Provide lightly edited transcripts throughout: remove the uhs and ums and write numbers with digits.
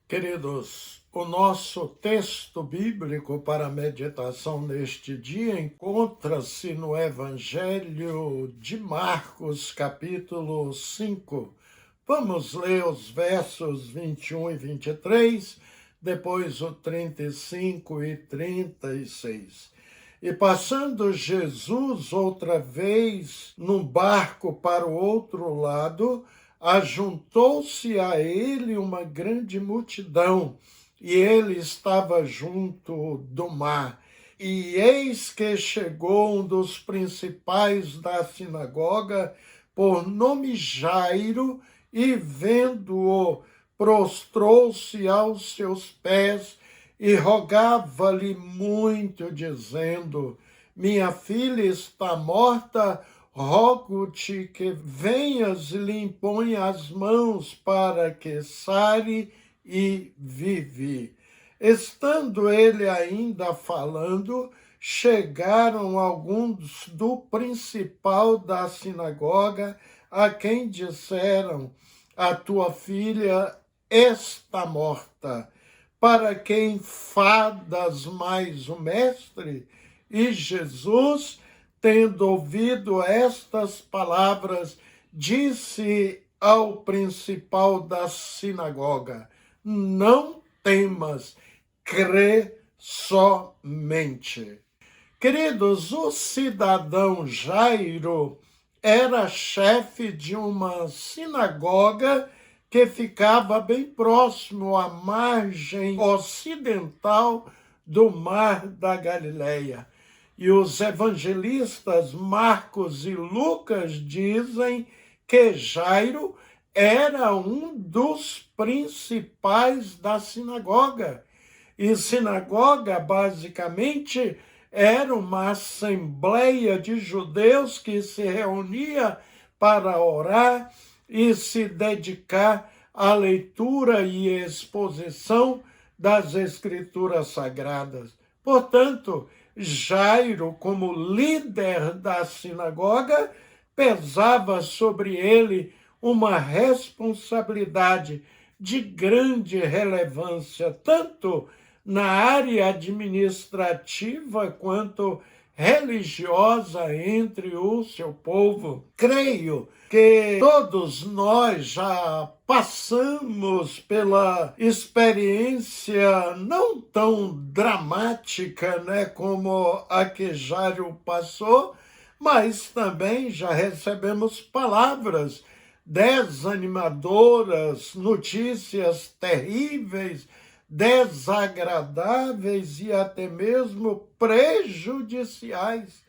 Queridos, o nosso texto bíblico para a meditação neste dia encontra-se no Evangelho de Marcos, capítulo 5. Vamos ler os versos 21 e 23, depois o 35 e 36. E passando Jesus outra vez num barco para o outro lado, ajuntou-se a ele uma grande multidão, e ele estava junto do mar. E eis que chegou um dos principais da sinagoga, por nome Jairo, e vendo-o, prostrou-se aos seus pés e rogava-lhe muito, dizendo: Minha filha está morta, rogo-te que venhas e lhe imponha as mãos para que sare e vive. Estando ele ainda falando, chegaram alguns do principal da sinagoga, a quem disseram: A tua filha está morta. Para que enfadas mais o mestre? E Jesus, tendo ouvido estas palavras, disse ao principal da sinagoga: Não temas, crê somente. Queridos, o cidadão Jairo era chefe de uma sinagoga que ficava bem próximo à margem ocidental do Mar da Galileia. E os evangelistas Marcos e Lucas dizem que Jairo era um dos principais da sinagoga. E sinagoga, basicamente, era uma assembleia de judeus que se reunia para orar e se dedicar à leitura e exposição das Escrituras Sagradas. Portanto, Jairo, como líder da sinagoga, pesava sobre ele uma responsabilidade de grande relevância, tanto na área administrativa quanto religiosa entre o seu povo. Creio que todos nós já passamos pela experiência não tão dramática, como a que Jairo passou, mas também já recebemos palavras desanimadoras, notícias terríveis, desagradáveis e até mesmo prejudiciais.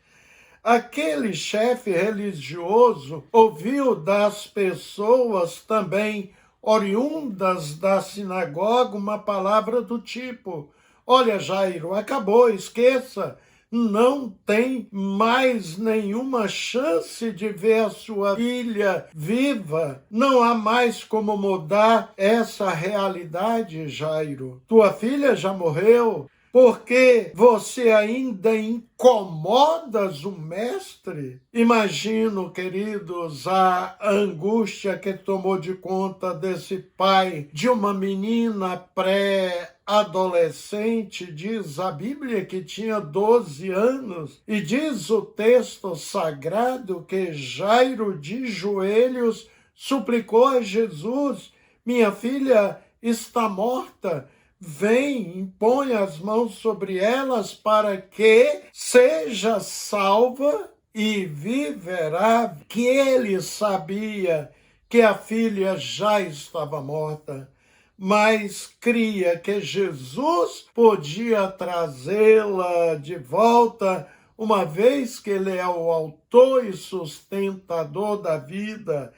Aquele chefe religioso ouviu das pessoas também oriundas da sinagoga uma palavra do tipo: Olha, Jairo, acabou, esqueça, não tem mais nenhuma chance de ver a sua filha viva. Não há mais como mudar essa realidade, Jairo. Tua filha já morreu. Porque você ainda incomodas o mestre? Imagino, queridos, a angústia que tomou de conta desse pai de uma menina pré-adolescente. Diz a Bíblia que tinha 12 anos, e diz o texto sagrado que Jairo, de joelhos, suplicou a Jesus: Minha filha está morta. Vem, impõe as mãos sobre elas para que seja salva e viverá. Que ele sabia que a filha já estava morta, mas cria que Jesus podia trazê-la de volta, uma vez que ele é o autor e sustentador da vida.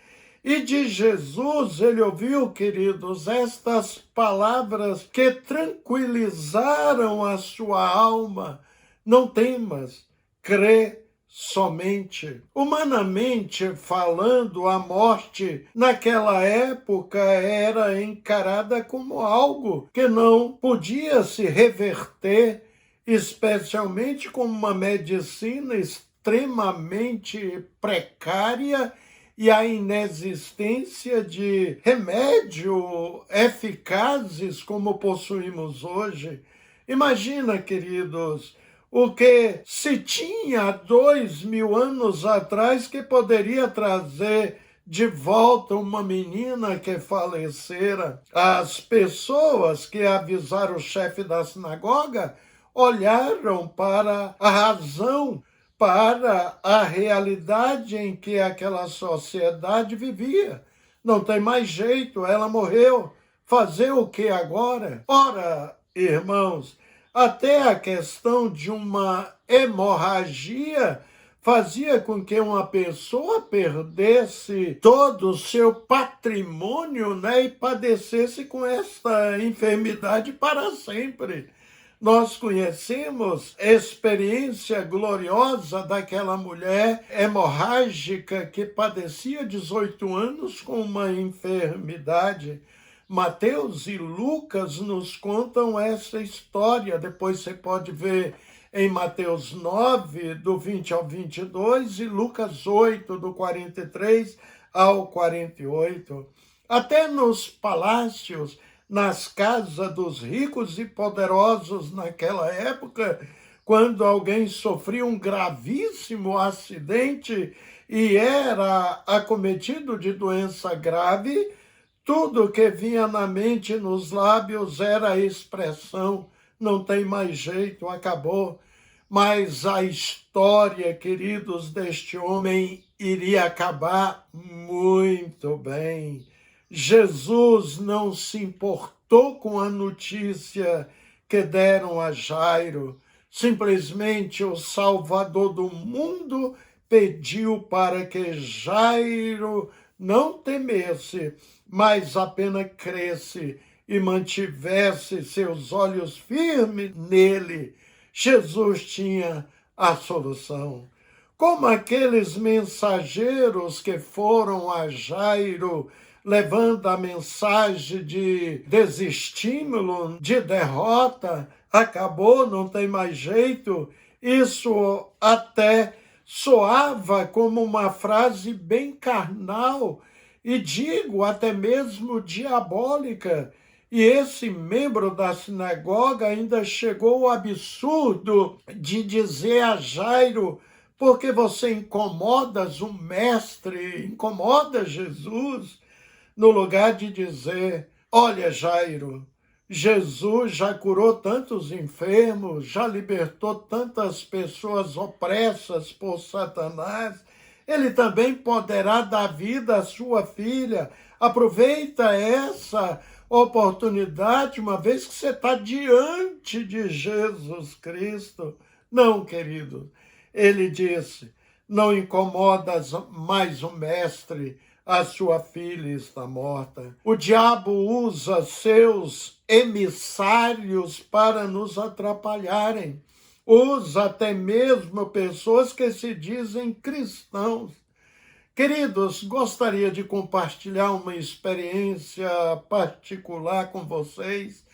E de Jesus ele ouviu, queridos, estas palavras que tranquilizaram a sua alma: Não temas, crê somente. Humanamente falando, a morte naquela época era encarada como algo que não podia se reverter, especialmente com uma medicina extremamente precária e a inexistência de remédio eficazes como possuímos hoje. Imagina, queridos, o que se tinha 2000 anos atrás que poderia trazer de volta uma menina que falecera. As pessoas que avisaram o chefe da sinagoga olharam para a razão, para a realidade em que aquela sociedade vivia. Não tem mais jeito, ela morreu. Fazer o que agora? Ora, irmãos, até a questão de uma hemorragia fazia com que uma pessoa perdesse todo o seu patrimônio, né, e padecesse com esta enfermidade para sempre. Nós conhecemos a experiência gloriosa daquela mulher hemorrágica que padecia 18 anos com uma enfermidade. Mateus e Lucas nos contam essa história. Depois você pode ver em Mateus 9, do 20 ao 22, e Lucas 8, do 43 ao 48. Até nos palácios, nas casas dos ricos e poderosos naquela época, quando alguém sofria um gravíssimo acidente e era acometido de doença grave, tudo que vinha na mente e nos lábios era a expressão: não tem mais jeito, acabou. Mas a história, queridos, deste homem iria acabar muito bem. Jesus não se importou com a notícia que deram a Jairo. Simplesmente o Salvador do mundo pediu para que Jairo não temesse, mas apenas cresce e mantivesse seus olhos firmes nele. Jesus tinha a solução. Como aqueles mensageiros que foram a Jairo levando a mensagem de desestímulo, de derrota, acabou, não tem mais jeito. Isso até soava como uma frase bem carnal e digo até mesmo diabólica. E esse membro da sinagoga ainda chegou ao absurdo de dizer a Jairo: porque você incomodas o mestre, incomoda Jesus, no lugar de dizer: olha, Jairo, Jesus já curou tantos enfermos, já libertou tantas pessoas opressas por Satanás, ele também poderá dar vida à sua filha. Aproveita essa oportunidade, uma vez que você está diante de Jesus Cristo. Não, querido, ele disse: não incomodas mais o mestre, a sua filha está morta. O diabo usa seus emissários para nos atrapalharem. Usa até mesmo pessoas que se dizem cristãos. Queridos, gostaria de compartilhar uma experiência particular com vocês.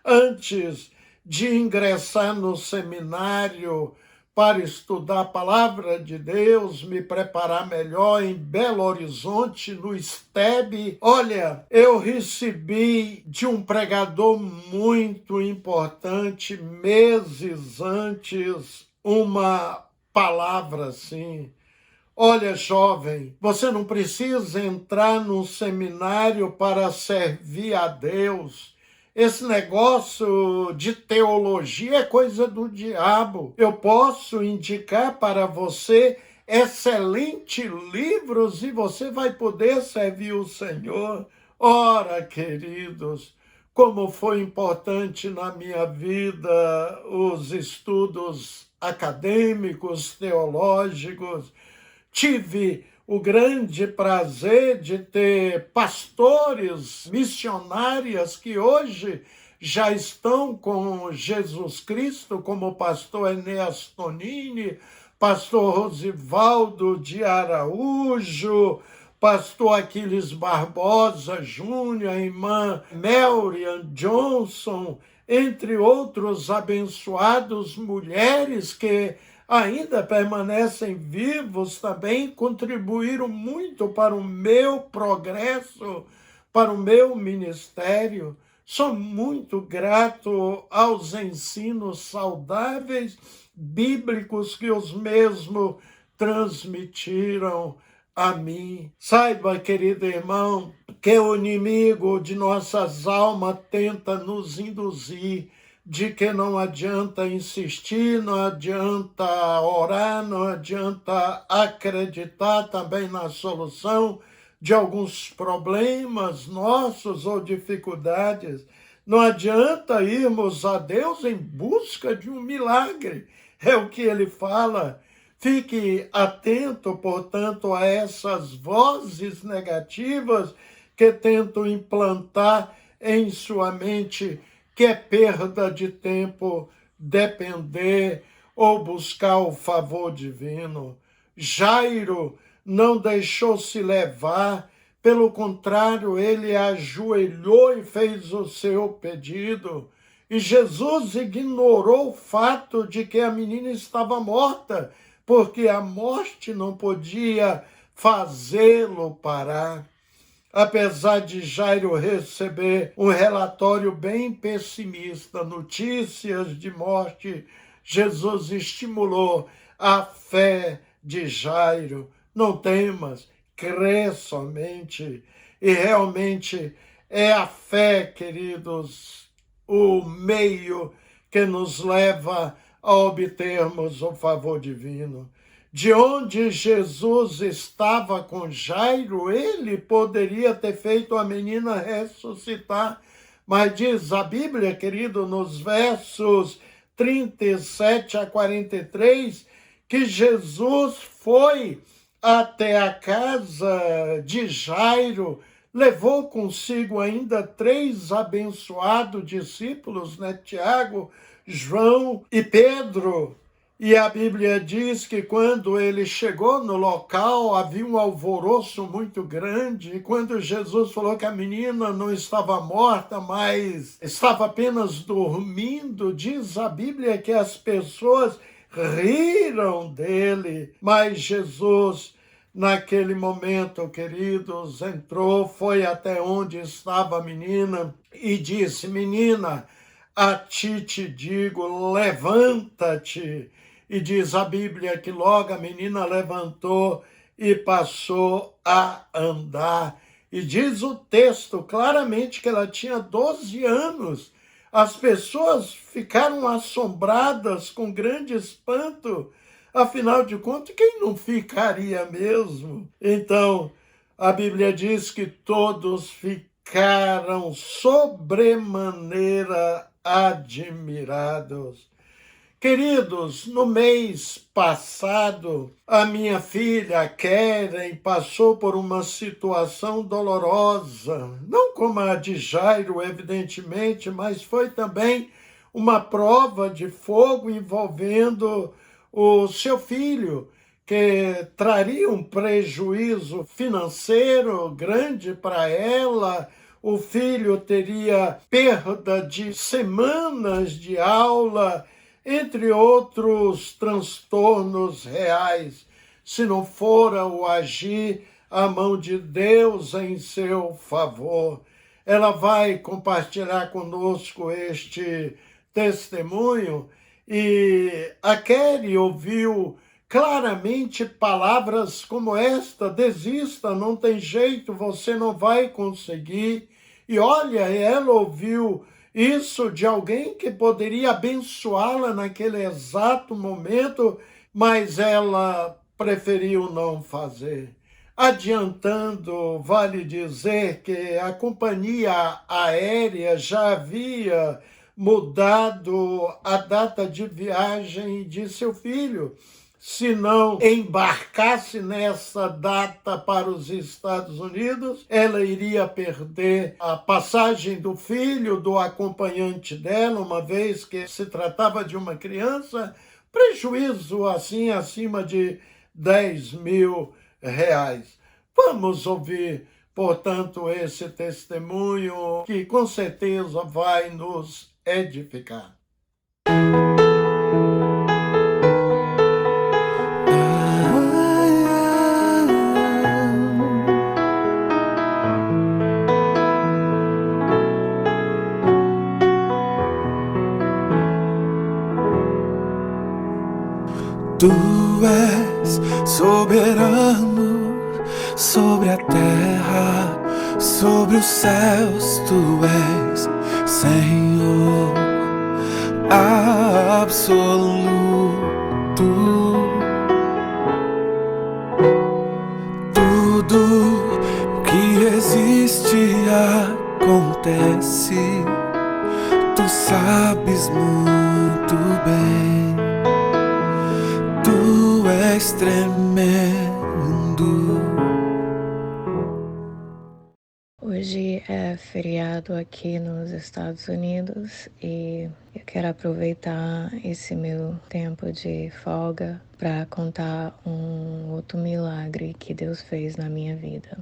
Antes de ingressar no seminário para estudar a palavra de Deus, me preparar melhor em Belo Horizonte, no STEB, olha, eu recebi de um pregador muito importante, meses antes, uma palavra assim: olha, jovem, você não precisa entrar num seminário para servir a Deus. Esse negócio de teologia é coisa do diabo. Eu posso indicar para você excelentes livros e você vai poder servir o Senhor. Ora, queridos, como foi importante na minha vida os estudos acadêmicos, teológicos. Tive o grande prazer de ter pastores, missionárias que hoje já estão com Jesus Cristo, como o pastor Enéas Tonini, pastor Rosivaldo de Araújo, pastor Aquiles Barbosa Júnior, a irmã Marian Johnson, entre outros abençoados mulheres que ainda permanecem vivos também, contribuíram muito para o meu progresso, para o meu ministério. Sou muito grato aos ensinos saudáveis bíblicos que os mesmos transmitiram a mim. Saiba, querido irmão, que o inimigo de nossas almas tenta nos induzir de que não adianta insistir, não adianta orar, não adianta acreditar também na solução de alguns problemas nossos ou dificuldades. Não adianta irmos a Deus em busca de um milagre. É o que ele fala. Fique atento, portanto, a essas vozes negativas que tentam implantar em sua mente que é perda de tempo depender ou buscar o favor divino. Jairo não deixou se levar, pelo contrário, ele ajoelhou e fez o seu pedido. E Jesus ignorou o fato de que a menina estava morta, porque a morte não podia fazê-lo parar. Apesar de Jairo receber um relatório bem pessimista, notícias de morte, Jesus estimulou a fé de Jairo. Não temas, crê somente. E realmente é a fé, queridos, o meio que nos leva a obtermos o favor divino. De onde Jesus estava com Jairo, ele poderia ter feito a menina ressuscitar. Mas diz a Bíblia, querido, nos versos 37 a 43, que Jesus foi até a casa de Jairo, levou consigo ainda 3 abençoados discípulos, Tiago, João e Pedro. E a Bíblia diz que quando ele chegou no local, havia um alvoroço muito grande. E quando Jesus falou que a menina não estava morta, mas estava apenas dormindo, diz a Bíblia que as pessoas riram dele. Mas Jesus, naquele momento, queridos, entrou, foi até onde estava a menina e disse: menina, a ti te digo, levanta-te. E diz a Bíblia que logo a menina levantou e passou a andar. E diz o texto claramente que ela tinha 12 anos. As pessoas ficaram assombradas com grande espanto. Afinal de contas, quem não ficaria mesmo? Então, a Bíblia diz que todos ficaram sobremaneira admirados. Queridos, no mês passado, a minha filha Keren passou por uma situação dolorosa, não como a de Jairo, evidentemente, mas foi também uma prova de fogo envolvendo o seu filho, que traria um prejuízo financeiro grande para ela. O filho teria perda de semanas de aula, entre outros transtornos reais, se não fora o agir a mão de Deus em seu favor. Ela vai compartilhar conosco este testemunho e a Kelly ouviu claramente palavras como esta: desista, não tem jeito, você não vai conseguir. E olha, ela ouviu isso de alguém que poderia abençoá-la naquele exato momento, mas ela preferiu não fazer. Adiantando, vale dizer que a companhia aérea já havia mudado a data de viagem de seu filho. Se não embarcasse nessa data para os Estados Unidos, ela iria perder a passagem do filho, do acompanhante dela, uma vez que se tratava de uma criança, prejuízo assim acima de R$ 10.000. Vamos ouvir, portanto, esse testemunho que com certeza vai nos edificar. Tu és soberano sobre a terra, sobre os céus. Tu és Senhor absoluto. Tudo que existe acontece, tu sabes muito bem. Tu és tremendo. Hoje é feriado aqui nos Estados Unidos e eu quero aproveitar esse meu tempo de folga para contar um outro milagre que Deus fez na minha vida.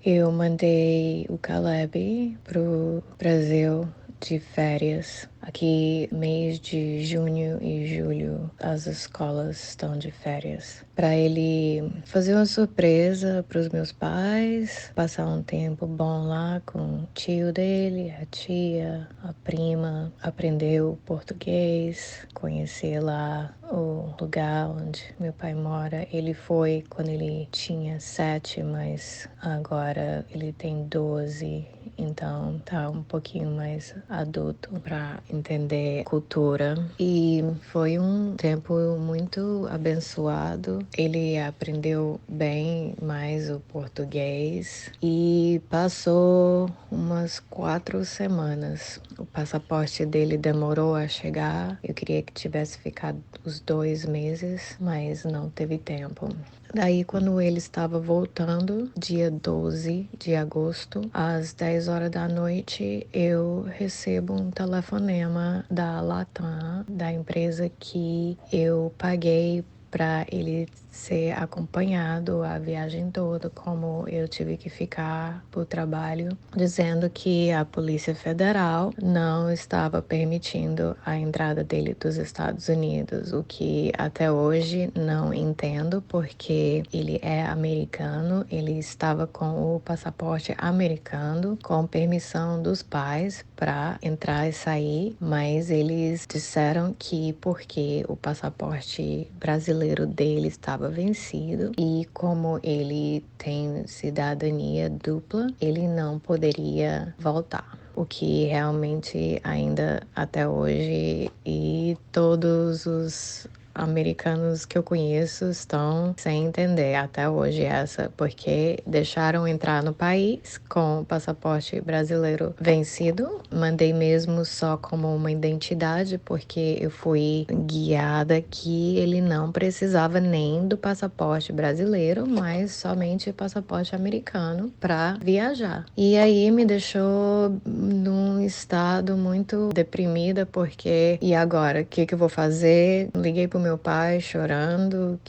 Eu mandei o Caleb pro Brasil de férias. Aqui, mês de junho e julho, as escolas estão de férias. Para ele fazer uma surpresa para os meus pais, passar um tempo bom lá com o tio dele, a tia, a prima, aprender o português, conhecer lá o lugar onde meu pai mora. Ele foi quando ele tinha 7, mas agora ele tem 12, então tá um pouquinho mais adulto para entender cultura. E foi um tempo muito abençoado. Ele aprendeu bem mais o português e passou umas 4 semanas. O passaporte dele demorou a chegar. Eu queria que tivesse ficado os 2 meses, mas não teve tempo. Daí, quando ele estava voltando, dia 12 de agosto, às 10 horas da noite, eu recebo um telefonema da Latam, da empresa que eu paguei para ele ser acompanhado a viagem toda, como eu tive que ficar por trabalho, dizendo que a Polícia Federal não estava permitindo a entrada dele dos Estados Unidos, o que até hoje não entendo, porque ele é americano, ele estava com o passaporte americano, com permissão dos pais para entrar e sair, mas eles disseram que porque o passaporte brasileiro dele estava vencido e como ele tem cidadania dupla, ele não poderia voltar. O que realmente ainda até hoje e todos os americanos que eu conheço estão sem entender até hoje porque deixaram entrar no país com o passaporte brasileiro vencido. Mandei mesmo só como uma identidade, porque eu fui guiada que ele não precisava nem do passaporte brasileiro, mas somente o passaporte americano para viajar. E aí me deixou num estado muito deprimida, porque e agora? O que eu vou fazer? Liguei pro meu pai chorando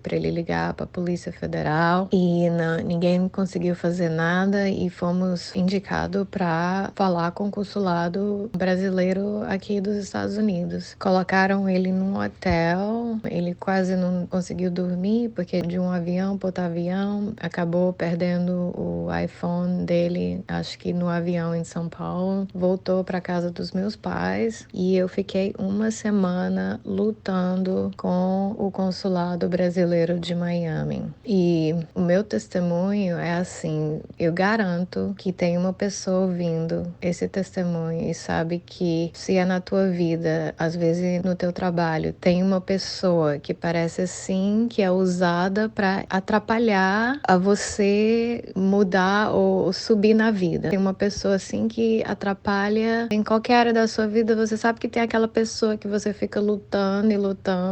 para ele ligar para a Polícia Federal e ninguém conseguiu fazer nada e fomos indicados para falar com o consulado brasileiro aqui dos Estados Unidos. Colocaram ele num hotel, ele quase não conseguiu dormir porque de um avião para outro avião, acabou perdendo o iPhone dele, acho que no avião em São Paulo, voltou para casa dos meus pais e eu fiquei uma semana lutando com o consulado brasileiro de Miami. E o meu testemunho é assim, eu garanto que tem uma pessoa ouvindo esse testemunho e sabe que se é na tua vida, às vezes no teu trabalho, tem uma pessoa que parece assim, que é usada para atrapalhar a você mudar ou subir na vida. Tem uma pessoa assim que atrapalha em qualquer área da sua vida, você sabe que tem aquela pessoa que você fica lutando e lutando,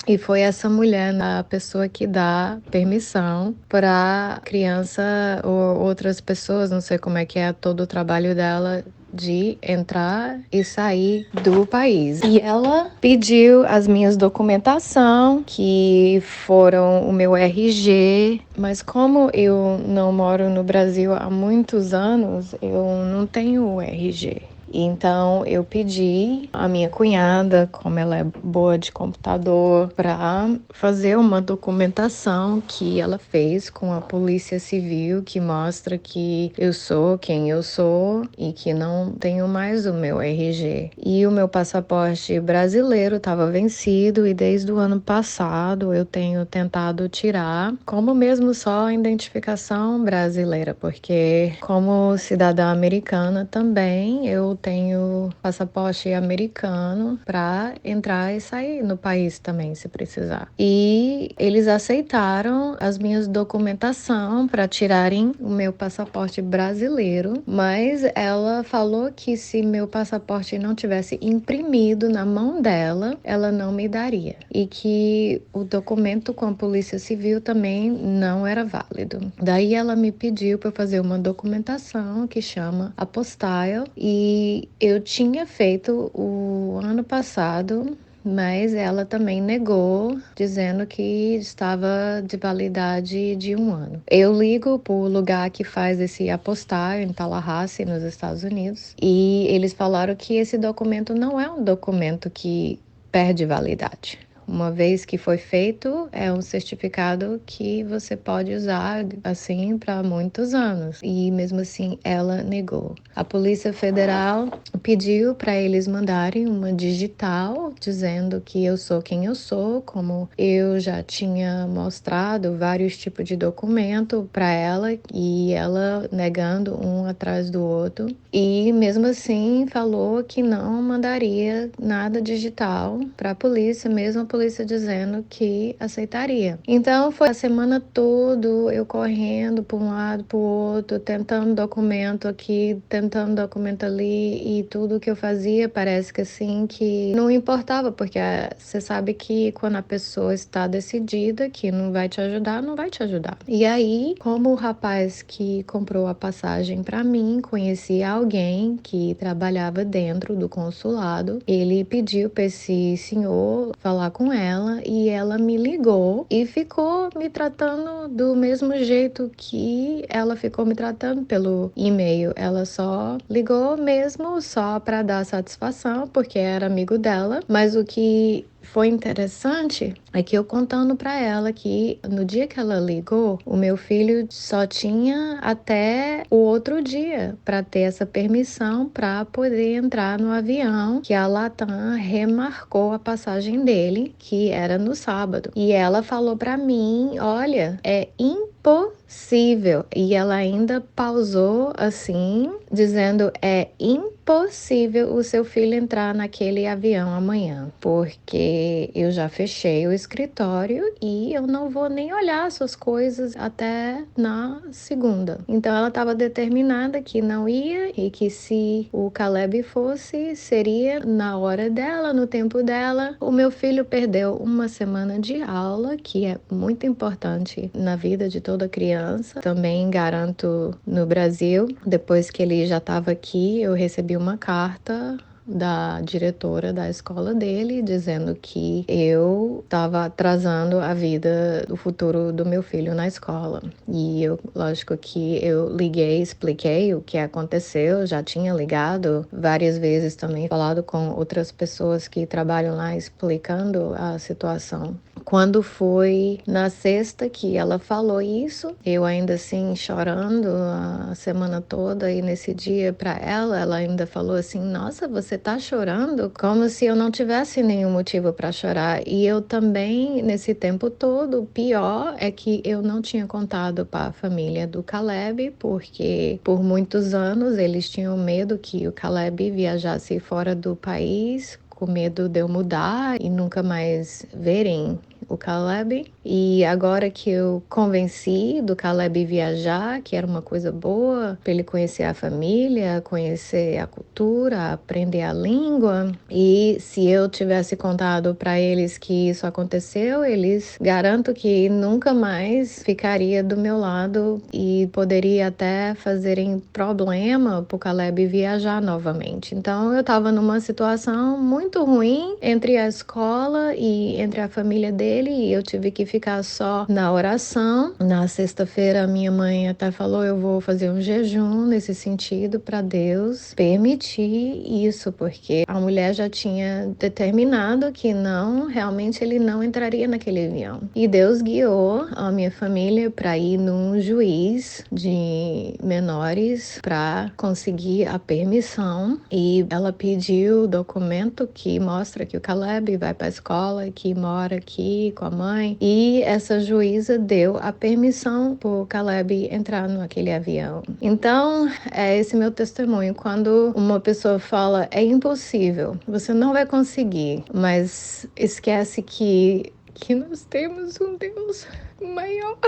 e foi essa mulher, a pessoa que dá permissão para criança ou outras pessoas, não sei como é que é todo o trabalho dela, de entrar e sair do país. E ela pediu as minhas documentação, que foram o meu RG, mas como eu não moro no Brasil há muitos anos, eu não tenho o RG. Então eu pedi a minha cunhada, como ela é boa de computador, para fazer uma documentação que ela fez com a Polícia Civil que mostra que eu sou quem eu sou e que não tenho mais o meu RG. E o meu passaporte brasileiro estava vencido e desde o ano passado eu tenho tentado tirar, como mesmo só a identificação brasileira, porque como cidadã americana também eu tenho passaporte americano para entrar e sair no país também, se precisar. E eles aceitaram as minhas documentação para tirarem o meu passaporte brasileiro, mas ela falou que se meu passaporte não tivesse imprimido na mão dela, ela não me daria. E que o documento com a Polícia Civil também não era válido. Daí ela me pediu para fazer uma documentação que chama apostille e eu tinha feito o ano passado, mas ela também negou, dizendo que estava de validade de 1 ano. Eu ligo para o lugar que faz esse apostille em Tallahassee, nos Estados Unidos, e eles falaram que esse documento não é um documento que perde validade. Uma vez que foi feito, é um certificado que você pode usar assim para muitos anos. E mesmo assim, ela negou. A Polícia Federal pediu para eles mandarem uma digital dizendo que eu sou quem eu sou, como eu já tinha mostrado vários tipos de documento para ela e ela negando um atrás do outro. E mesmo assim, falou que não mandaria nada digital para a polícia, mesmo a polícia dizendo que aceitaria. Então foi a semana toda eu correndo para um lado, para o outro, tentando documento aqui, tentando documento ali, e tudo que eu fazia parece que assim que não importava, porque você sabe que quando a pessoa está decidida que não vai te ajudar, não vai te ajudar. E aí, como o rapaz que comprou a passagem para mim conhecia alguém que trabalhava dentro do consulado, ele pediu para esse senhor falar com ela e ela me ligou e ficou me tratando do mesmo jeito que ela ficou me tratando pelo e-mail. Ela só ligou mesmo só para dar satisfação, porque era amigo dela, mas o que foi interessante é que eu contando para ela que no dia que ela ligou, o meu filho só tinha até o outro dia para ter essa permissão para poder entrar no avião, que a Latam remarcou a passagem dele, que era no sábado. E ela falou para mim, olha, é impossível. E ela ainda pausou assim, dizendo, é impossível o seu filho entrar naquele avião amanhã, porque eu já fechei o escritório e eu não vou nem olhar suas coisas até na segunda. Então ela estava determinada que não ia e que se o Caleb fosse, seria na hora dela, no tempo dela. O meu filho perdeu 1 semana de aula, que é muito importante na vida de toda criança. Também garanto no Brasil, depois que ele já estava aqui, eu recebi uma carta da diretora da escola dele dizendo que eu estava atrasando a vida, o futuro do meu filho na escola. E eu, lógico que eu liguei, expliquei o que aconteceu, já tinha ligado várias vezes também, falado com outras pessoas que trabalham lá explicando a situação. Quando foi na sexta que ela falou isso, eu ainda assim chorando a semana toda, e nesse dia para ela ainda falou assim, nossa, você tá chorando? Como se eu não tivesse nenhum motivo para chorar. E eu também, nesse tempo todo, o pior é que eu não tinha contado para a família do Caleb, porque por muitos anos eles tinham medo que o Caleb viajasse fora do país, com medo de eu mudar e nunca mais verem o Caleb. E agora que eu convenci do Caleb viajar, que era uma coisa boa para ele conhecer a família, conhecer a cultura, aprender a língua, e se eu tivesse contado para eles que isso aconteceu, eles garanto que nunca mais ficaria do meu lado e poderia até fazerem problema para o Caleb viajar novamente. Então eu estava numa situação muito ruim entre a escola e entre a família dele, e eu tive que ficar só na oração. Na sexta-feira, minha mãe até falou, eu vou fazer um jejum nesse sentido para Deus permitir isso, porque a mulher já tinha determinado que não, realmente ele não entraria naquele avião. E Deus guiou a minha família para ir num juiz de menores para conseguir a permissão, e ela pediu o documento que mostra que o Caleb vai para a escola, que mora aqui com a mãe, e essa juíza deu a permissão para o Caleb entrar naquele avião. Então, é esse meu testemunho. Quando uma pessoa fala, é impossível, você não vai conseguir, mas esquece que nós temos um Deus maior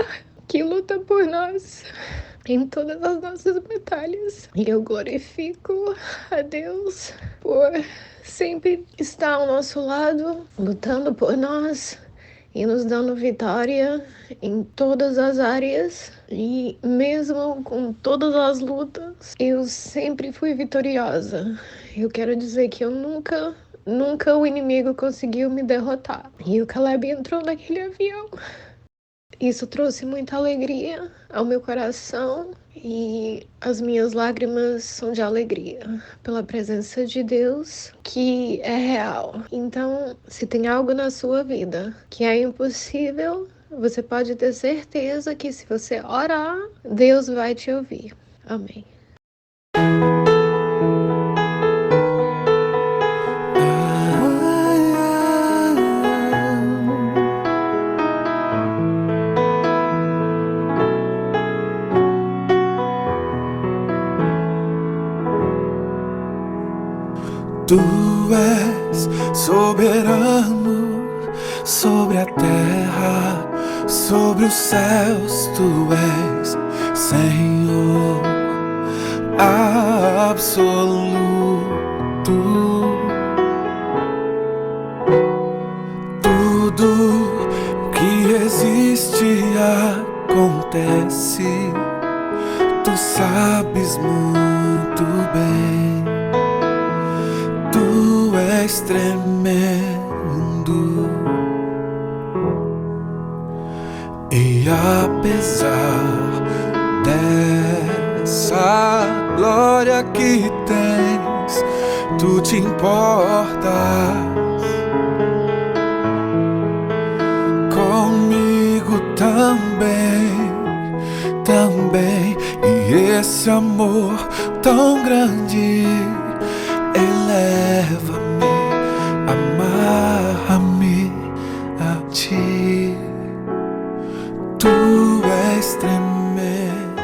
que luta por nós em todas as nossas batalhas. E eu glorifico a Deus por sempre estar ao nosso lado, lutando por nós e nos dando vitória em todas as áreas. E mesmo com todas as lutas, eu sempre fui vitoriosa. Eu quero dizer que eu nunca o inimigo conseguiu me derrotar. E o Caleb entrou naquele avião. Isso trouxe muita alegria ao meu coração, e as minhas lágrimas são de alegria pela presença de Deus, que é real. Então, se tem algo na sua vida que é impossível, você pode ter certeza que se você orar, Deus vai te ouvir. Amém. Tu és soberano sobre a terra, sobre os céus. Tu és Senhor absoluto. Tudo que existe acontece. Tu sabes muito bem. Tu és tremendo, e apesar dessa glória que tens, tu te importas comigo também, e esse amor tão grande eleva-me, amarra-me a ti. Tu és tremendo.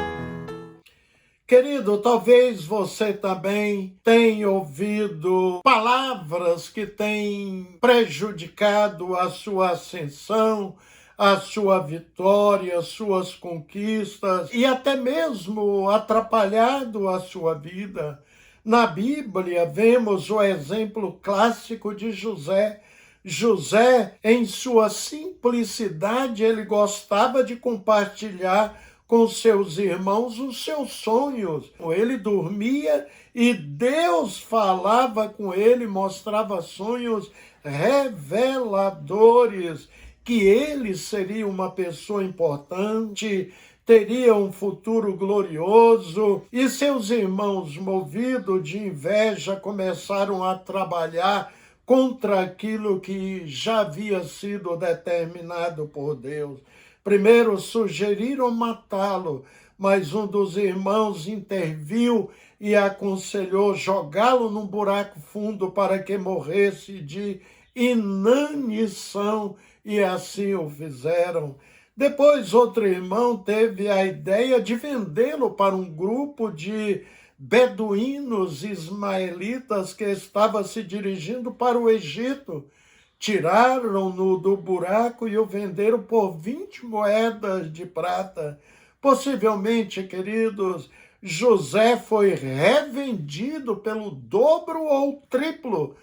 Querido, talvez você também tenha ouvido palavras que têm prejudicado a sua ascensão, a sua vitória, as suas conquistas e até mesmo atrapalhado a sua vida. Na Bíblia, vemos o exemplo clássico de José. José, em sua simplicidade, ele gostava de compartilhar com seus irmãos os seus sonhos. Ele dormia e Deus falava com ele, mostrava sonhos reveladores, que ele seria uma pessoa importante, teria um futuro glorioso, e seus irmãos, movidos de inveja, começaram a trabalhar contra aquilo que já havia sido determinado por Deus. Primeiro sugeriram matá-lo, mas um dos irmãos interviu e aconselhou jogá-lo num buraco fundo para que morresse de inanição, e assim o fizeram. Depois, outro irmão teve a ideia de vendê-lo para um grupo de beduínos ismaelitas que estava se dirigindo para o Egito. Tiraram-no do buraco e o venderam por 20 moedas de prata. Possivelmente, queridos, José foi revendido pelo dobro ou triplo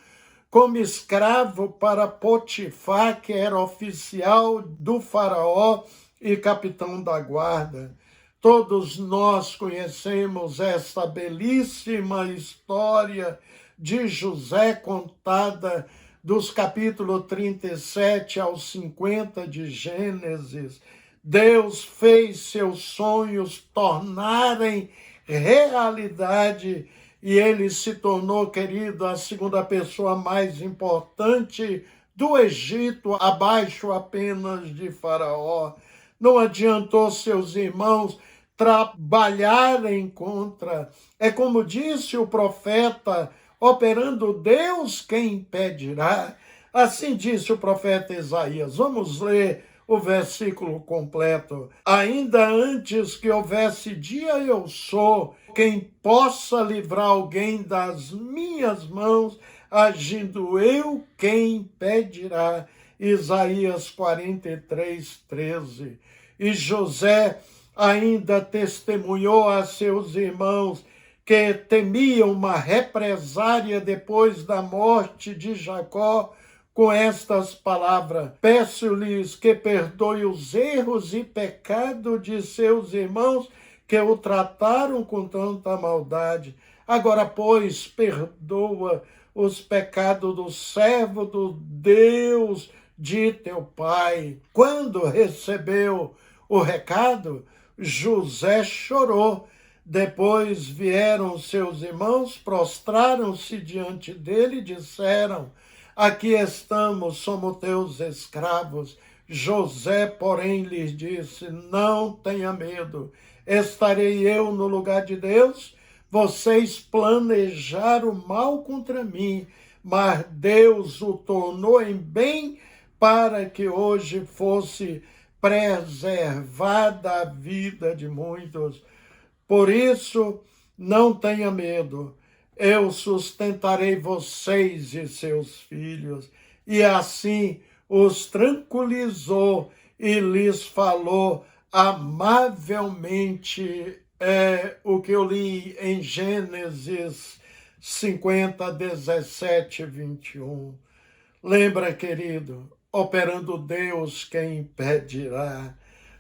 como escravo para Potifar, que era oficial do faraó e capitão da guarda. Todos nós conhecemos esta belíssima história de José contada dos capítulos 37 ao 50 de Gênesis, Deus fez seus sonhos tornarem realidade e ele se tornou, querido, a segunda pessoa mais importante do Egito, abaixo apenas de Faraó. Não adiantou seus irmãos trabalharem contra. É como disse o profeta, operando Deus, quem impedirá? Assim disse o profeta Isaías. Vamos ler o versículo completo. Ainda antes que houvesse dia, eu sou quem possa livrar alguém das minhas mãos, agindo eu, quem impedirá? Isaías 43:13. E José ainda testemunhou a seus irmãos que temiam uma represária depois da morte de Jacó, com estas palavras: peço-lhes que perdoe os erros e pecados de seus irmãos que o trataram com tanta maldade. Agora, pois, perdoa os pecados do servo do Deus de teu pai. Quando recebeu o recado, José chorou. Depois vieram seus irmãos, prostraram-se diante dele e disseram: aqui estamos, somos teus escravos. José, porém, lhes disse: não tenha medo, estarei eu no lugar de Deus? Vocês planejaram mal contra mim, mas Deus o tornou em bem para que hoje fosse preservada a vida de muitos. Por isso, não tenha medo, eu sustentarei vocês e seus filhos. E assim os tranquilizou e lhes falou amavelmente. É o que eu li em Gênesis 50, 17 e 21. Lembra, querido, operando Deus, quem impedirá?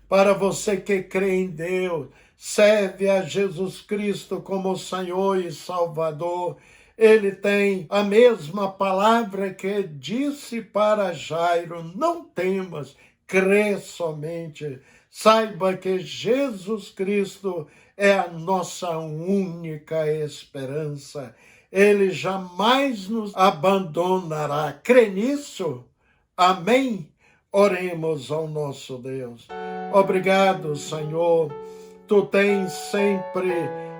Para você que crê em Deus, serve a Jesus Cristo como Senhor e Salvador, ele tem a mesma palavra que disse para Jairo: não temas, crê somente. Saiba que Jesus Cristo é a nossa única esperança. Ele jamais nos abandonará. Crê nisso? Amém? Oremos ao nosso Deus. Obrigado, Senhor. Tu tens sempre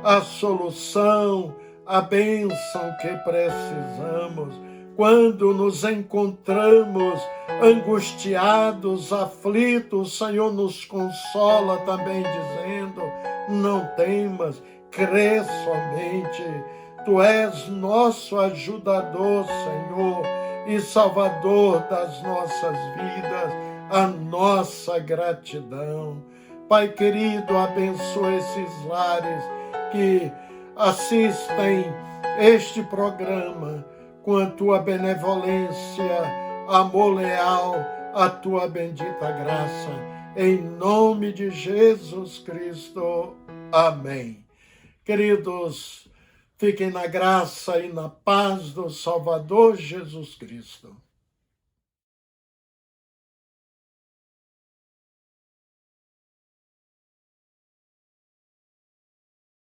a solução, a bênção que precisamos. Quando nos encontramos angustiados, aflitos, o Senhor nos consola também dizendo: não temas, crê somente. Tu és nosso ajudador, Senhor, e Salvador das nossas vidas, a nossa gratidão. Pai querido, abençoa esses lares que assistem este programa com a tua benevolência, amor leal, a tua bendita graça. Em nome de Jesus Cristo. Amém. Queridos, fiquem na graça e na paz do Salvador Jesus Cristo.